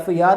FIR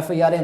FIR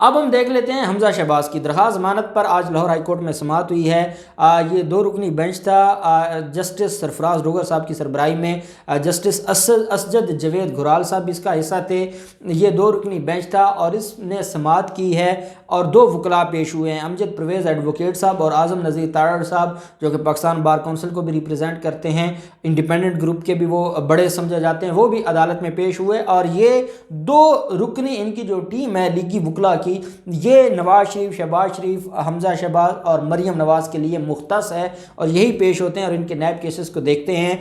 اب ہم دیکھ لیتے ہیں حمزہ شہباز کی درخواست ضمانت پر آج لاہور ہائی کورٹ میں سماعت ہوئی ہے۔ یہ 2 رکنی بینچ تھا، جسٹس سرفراز ڈوگر صاحب کی سربراہی میں، جسٹس اسجد جوید گھرال صاحب بھی اس کا حصہ تھے۔ یہ 2 رکنی بینچ تھا اور اس نے سماعت کی ہے اور 2 وکلاء پیش ہوئے ہیں، امجد پرویز ایڈوکیٹ صاحب اور اعظم نذیر تارڑ صاحب، جو کہ پاکستان بار کونسل کو بھی ریپرزینٹ کرتے ہیں، انڈیپینڈنٹ گروپ کے بھی وہ بڑے سمجھے جاتے ہیں، وہ بھی عدالت میں پیش ہوئے۔ اور یہ 2 رکنی ان کی جو ٹیم ہے لیگی وکلاء کی، یہ نواز شریف، شہباز شریف، حمزہ شہباز اور مریم نواز کے لیے مختص ہے اور یہی پیش ہوتے ہیں اور ان کے نیب کیسز کو دیکھتے ہیں۔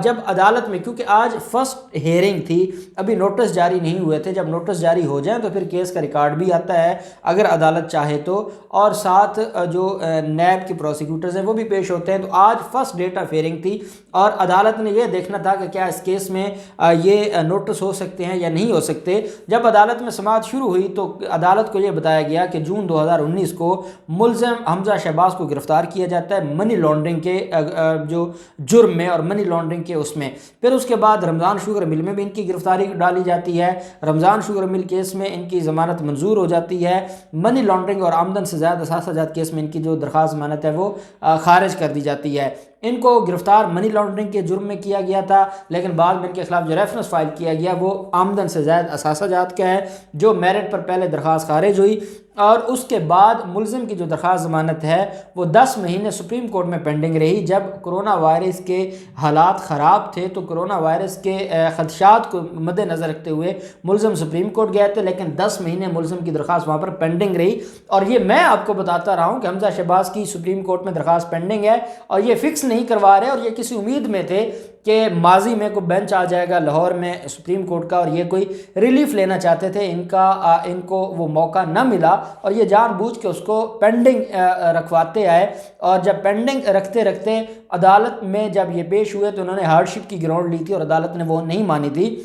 جب عدالت میں، کیونکہ آج فرسٹ ہیئرنگ تھی، ابھی نوٹس جاری نہیں ہوئے تھے، جب نوٹس جاری ہو جائیں تو پھر کیس کا ریکارڈ بھی آتا ہے اگر عدالت چاہے تو، اور ساتھ جو نیب کے پروسیکیوٹرز ہیں وہ بھی پیش ہوتے ہیں۔ تو آج فرسٹ ڈیٹ آف ہیئرنگ تھی اور عدالت نے یہ دیکھنا تھا کہ کیا اس کیس میں یہ نوٹس ہو سکتے ہیں یا نہیں ہو سکتے۔ جب عدالت میں سماعت شروع ہوئی تو عدالت کو یہ بتایا گیا کہ جون 2019 کو ملزم حمزہ شہباز کو گرفتار کیا جاتا ہے منی لانڈرنگ کے جو جرم میں اور منی لانڈرنگ کے اس میں۔ پھر اس کے بعد رمضان شوگر مل میں بھی ان کی گرفتاری ڈالی جاتی ہے، رمضان شوگر مل کیس میں ان کی ضمانت منظور ہو جاتی ہے، منی لانڈرنگ اور آمدن سے زائد اثاثہ جات کیس میں ان کی جو درخواست ضمانت ہے وہ خارج کر دی جاتی ہے۔ ان کو گرفتار منی لانڈرنگ کے جرم میں کیا گیا تھا، لیکن بعد میں ان کے خلاف جو ریفرنس فائل کیا گیا وہ آمدن سے زائد اثاثہ جات کا ہے، جو میرٹ پر پہلے درخواست خارج ہوئی اور اس کے بعد ملزم کی جو درخواست ضمانت ہے وہ 10 مہینے سپریم کورٹ میں پینڈنگ رہی۔ جب کرونا وائرس کے حالات خراب تھے تو کرونا وائرس کے خدشات کو مد نظر رکھتے ہوئے ملزم سپریم کورٹ گئے تھے، لیکن 10 مہینے ملزم کی درخواست وہاں پر پینڈنگ رہی۔ اور یہ میں آپ کو بتاتا رہا ہوں کہ حمزہ شہباز کی سپریم کورٹ میں درخواست پینڈنگ ہے اور یہ فکس نہیں کروا رہے، اور یہ کسی امید میں تھے کہ ماضی میں کوئی بینچ آ جائے گا لاہور میں سپریم کورٹ کا اور یہ کوئی ریلیف لینا چاہتے تھے، ان کو وہ موقع نہ ملا اور یہ جان بوجھ کے اس کو پینڈنگ رکھواتے آئے۔ اور جب پینڈنگ رکھتے رکھتے عدالت میں جب یہ پیش ہوئے تو انہوں نے ہارڈ شپ کی گراؤنڈ لی تھی اور عدالت نے وہ نہیں مانی تھی۔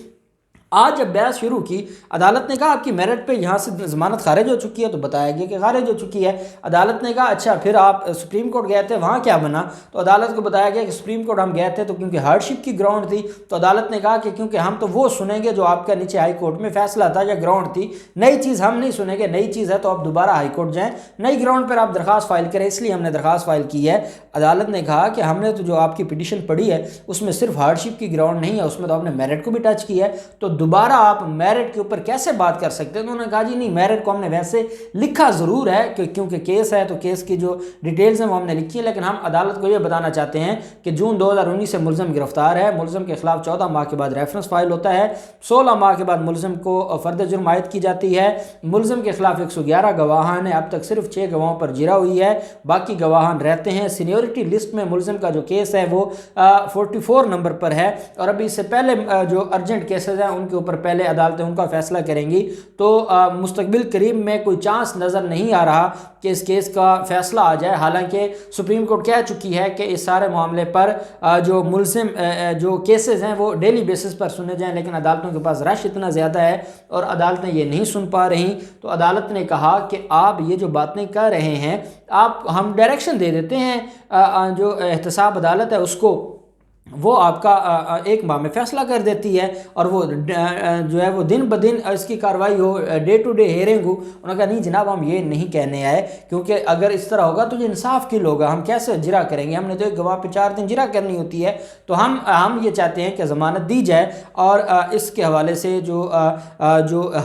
آج جب بحث شروع کی، عدالت نے کہا آپ کی میرٹ پہ یہاں سے ضمانت خارج ہو چکی ہے، تو بتایا گیا کہ خارج ہو چکی ہے۔ عدالت نے کہا اچھا پھر آپ سپریم کورٹ گئے تھے، وہاں کیا بنا؟ تو عدالت کو بتایا گیا کہ سپریم کورٹ ہم گئے تھے تو کیونکہ ہارڈ شپ کی گراؤنڈ تھی، تو عدالت نے کہا کہ کیونکہ ہم تو وہ سنیں گے جو آپ کا نیچے ہائی کورٹ میں فیصلہ تھا یا گراؤنڈ تھی، نئی چیز ہم نہیں سنیں گے، نئی چیز ہے تو آپ دوبارہ ہائی کورٹ جائیں، نئی گراؤنڈ پر آپ درخواست فائل کریں، اس لیے ہم نے درخواست فائل کی ہے۔ عدالت نے کہا کہ ہم نے تو جو آپ کی پٹیشن پڑھی ہے اس میں صرف ہارڈ شپ کی گراؤنڈ نہیں ہے، اس میں تو آپ نے میرٹ کو بھی ٹچ کیا ہے، تو دوبارہ آپ میرٹ کے اوپر کیسے بات کر سکتے ہیں؟ تو انہوں نے کہا جی نہیں، میرٹ کو ہم نے ویسے لکھا ضرور ہے کہ کیونکہ کیس ہے تو کیس کی جو ڈیٹیلز ہیں وہ ہم نے لکھی ہے، لیکن ہم عدالت کو یہ بتانا چاہتے ہیں کہ جون 2019 سے ملزم گرفتار ہے، ملزم کے خلاف 14 ماہ کے بعد ریفرنس فائل ہوتا ہے، 16 ماہ کے بعد ملزم کو فرد جرم عائد کی جاتی ہے، ملزم کے خلاف 111 گواہان ہیں، اب تک صرف 6 گواہوں پر جرا ہوئی ہے، باقی گواہان رہتے ہیں۔ سینیورٹی لسٹ میں ملزم کا جو کیس ہے وہ 44 نمبر پر ہے، اور ابھی اس سے پہلے جو ارجنٹ کیسز ہیں ان کے اوپر پہلے عدالتیں ان کا فیصلہ کریں گی، تو مستقبل قریب میں کوئی چانس نظر نہیں آ رہا کہ اس کیس کا فیصلہ آ جائے، حالانکہ سپریم کورٹ کہہ چکی ہے کہ اس سارے معاملے پر جو ملزم جو کیسز ہیں وہ ڈیلی بیسس پر سنے جائیں، لیکن عدالتوں کے پاس رش اتنا زیادہ ہے اور عدالتیں یہ نہیں سن پا رہی۔ تو عدالت نے کہا کہ آپ یہ جو باتیں کر رہے ہیں، ہم ڈائریکشن دے دیتے ہیں جو احتساب عدالت ہے اس کو، وہ آپ کا 1 ماہ میں فیصلہ کر دیتی ہے، اور وہ جو ہے وہ دن بدن اس کی کاروائی ہو، ڈے ٹو ڈے ہیئرنگ ہو۔ انہوں نے کہا نہیں جناب ہم یہ نہیں کہنے آئے، کیونکہ اگر اس طرح ہوگا تو یہ انصاف کی لوگا، ہم کیسے جرا کریں گے؟ ہم نے تو ایک گواہ پہ 4 دن جرا کرنی ہوتی ہے، تو ہم یہ چاہتے ہیں کہ ضمانت دی جائے اور اس کے حوالے سے جو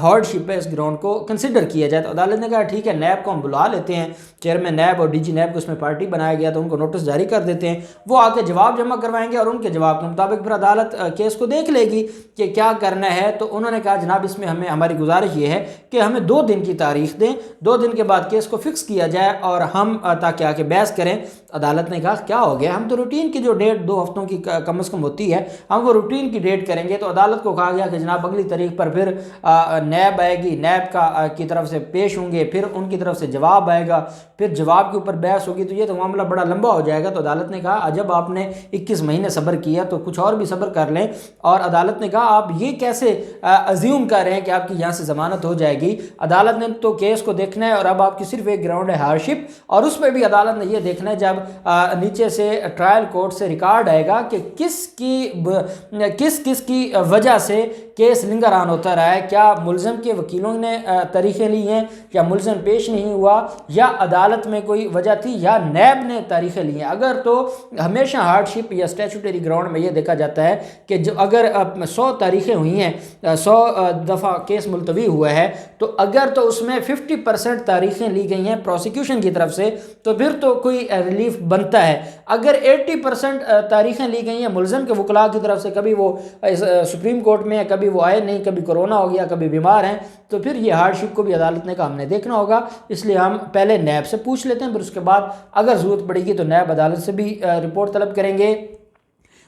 ہارڈ شپ ہے اس گراؤنڈ کو کنسیڈر کیا جائے۔ تو عدالت نے کہا ٹھیک ہے، نیب کو ہم بلا لیتے ہیں، چیئرمین نیب اور ڈی جی نیب کو اس میں پارٹی بنایا گیا، تو ان کو نوٹس جاری کر دیتے ہیں، وہ آ کے جواب جمع کروائیں گے اور ان کے جواب کے مطابق پھر عدالت کیس کو دیکھ لے گی کہ کیا کرنا ہے۔ تو انہوں نے کہا جناب اس میں ہماری گزارش یہ ہے کہ ہمیں 2 دن کی تاریخ دیں، 2 دن کے بعد کیس کو فکس کیا جائے اور ہم تاکہ آ کے بحث کریں۔ عدالت نے کہا کیا ہو گیا، ہم تو روٹین کی جو ڈیٹ 2 ہفتوں کی کم از کم ہوتی ہے ہم وہ روٹین کی ڈیٹ کریں گے۔ تو عدالت کو کہا گیا کہ جناب اگلی تاریخ پر پھر نیب آئے گی، نیب کی طرف سے پیش ہوں گے، پھر ان کی طرف سے جواب آئے گا، پھر جواب کے اوپر بحث ہوگی، تو یہ تو معاملہ بڑا لمبا ہو جائے گا۔ تو عدالت نے کہا جب آپ نے 21 مہینے صبر کیا تو کچھ اور بھی صبر کر لیں. اور عدالت نے کہا آپ یہ کیسے ازیوم کر رہے ہیں کہ آپ کی یہاں سے ضمانت ہو جائے گی. عدالت نے تو کیس کو دیکھنا ہے اور اب آپ کی صرف ایک گراؤنڈ ہے ہارڈشپ, اور اس پہ بھی عدالت نے یہ دیکھنا ہے جب نیچے سے ٹرائل کورٹ سے ریکارڈ آئے گا کہ کس کی وجہ سے کیس لنگر آن ہوتا رہا ہے. کیا ملزم کے وکیلوں نے تاریخیں لی ہیں, یا ملزم پیش نہیں ہوا, یا عدالت میں کوئی وجہ تھی, یا نیب نے تاریخیں لی ہیں. اگر تو ہمیشہ ہارڈ شپ یا اسٹیچوٹری گراؤنڈ میں یہ دیکھا جاتا ہے کہ جو اگر 100 تاریخیں ہوئی ہیں, 100 دفعہ کیس ملتوی ہوا ہے, تو اگر تو اس میں 50% تاریخیں لی گئی ہیں پروسیکیوشن کی طرف سے تو پھر تو کوئی ریلیف بنتا ہے. اگر 80% تاریخیں لی گئی ہیں ملزم کے وکلاء کی طرف سے, کبھی وہ سپریم کورٹ میں ہے, کبھی وہ آئے نہیں, کبھی کورونا ہو گیا, کبھی بیمار ہیں, تو پھر یہ ہارڈ شپ کو بھی عدالت نے کہا ہم نے دیکھنا ہوگا. اس لیے ہم پہلے نیب سے پوچھ لیتے ہیں, پھر اس کے بعد اگر ضرورت پڑے گی تو نیب عدالت سے بھی رپورٹ طلب کریں گے.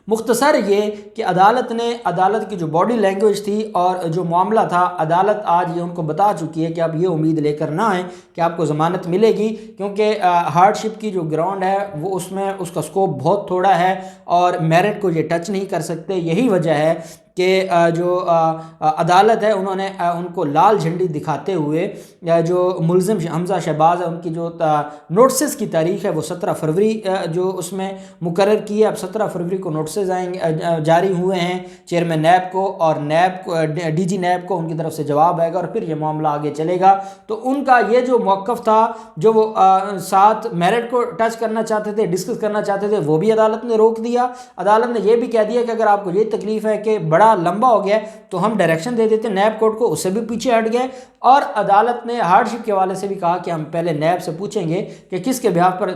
مختصر یہ کہ عدالت کی جو باڈی لینگویج تھی اور جو معاملہ تھا, عدالت آج یہ ان کو بتا چکی ہے کہ آپ یہ امید لے کر نہ آئیں کہ آپ کو ضمانت ملے گی, کیونکہ ہارڈ شپ کی جو گراؤنڈ ہے وہ اس کا سکوپ بہت تھوڑا ہے اور میرٹ کو یہ ٹچ نہیں کر سکتے. یہی وجہ ہے کہ جو عدالت ہے انہوں نے ان کو لال جھنڈی دکھاتے ہوئے جو ملزم حمزہ شہباز ہے ان کی جو نوٹسز کی تاریخ ہے وہ 17 فروری جو اس میں مقرر کی ہے. اب 17 فروری کو نوٹسز جاری ہوئے ہیں چیئرمین نیب کو, اور نیب کو ڈی جی نیب کو ان کی طرف سے جواب آئے گا اور پھر یہ معاملہ آگے چلے گا. تو ان کا یہ جو موقف تھا جو وہ ساتھ میرٹ کو ٹچ کرنا چاہتے تھے, ڈسکس کرنا چاہتے تھے, وہ بھی عدالت نے روک دیا. عدالت نے یہ بھی کہہ دیا کہ اگر آپ کو یہ تکلیف ہے کہ بڑا لمبا ہو گیا تو ہم ڈائریکشن دے دیتے نیب کورٹ کو, اس سے بھی پیچھے ہٹ گئے. اور عدالت نے ہارڈ شپ کے حوالے سے بھی کہا کہ ہم پہلے نیب سے پوچھیں گے کہ کس کے بہاف پر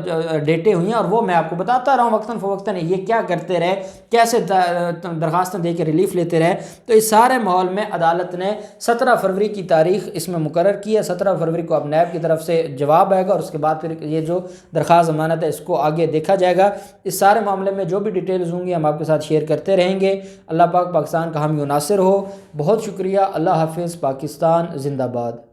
ڈیٹیں ہوئی ہیں, اور وہ میں آپ کو بتاتا رہا ہوں وقتاً فوقتاً یہ کیا کرتے رہے, کیسے درخواستیں دے کے ریلیف لیتے رہے. تو اس سارے ماحول میں عدالت نے 17 فروری کی تاریخ اس میں مقرر کی ہے. 17 فروری کو اب نیب کی طرف سے جواب آئے گا اور اس کے بعد پھر یہ جو درخواست ضمانت ہے اس کو آگے دیکھا جائے گا. اس سارے معاملے میں جو بھی ڈیٹیلز ہوں گی ہم آپ کے ساتھ شیئر کرتے رہیں گے. اللہ پاک پاکستان کا حامی و ناصر ہو. بہت شکریہ. اللہ حافظ. پاکستان زندہ باد.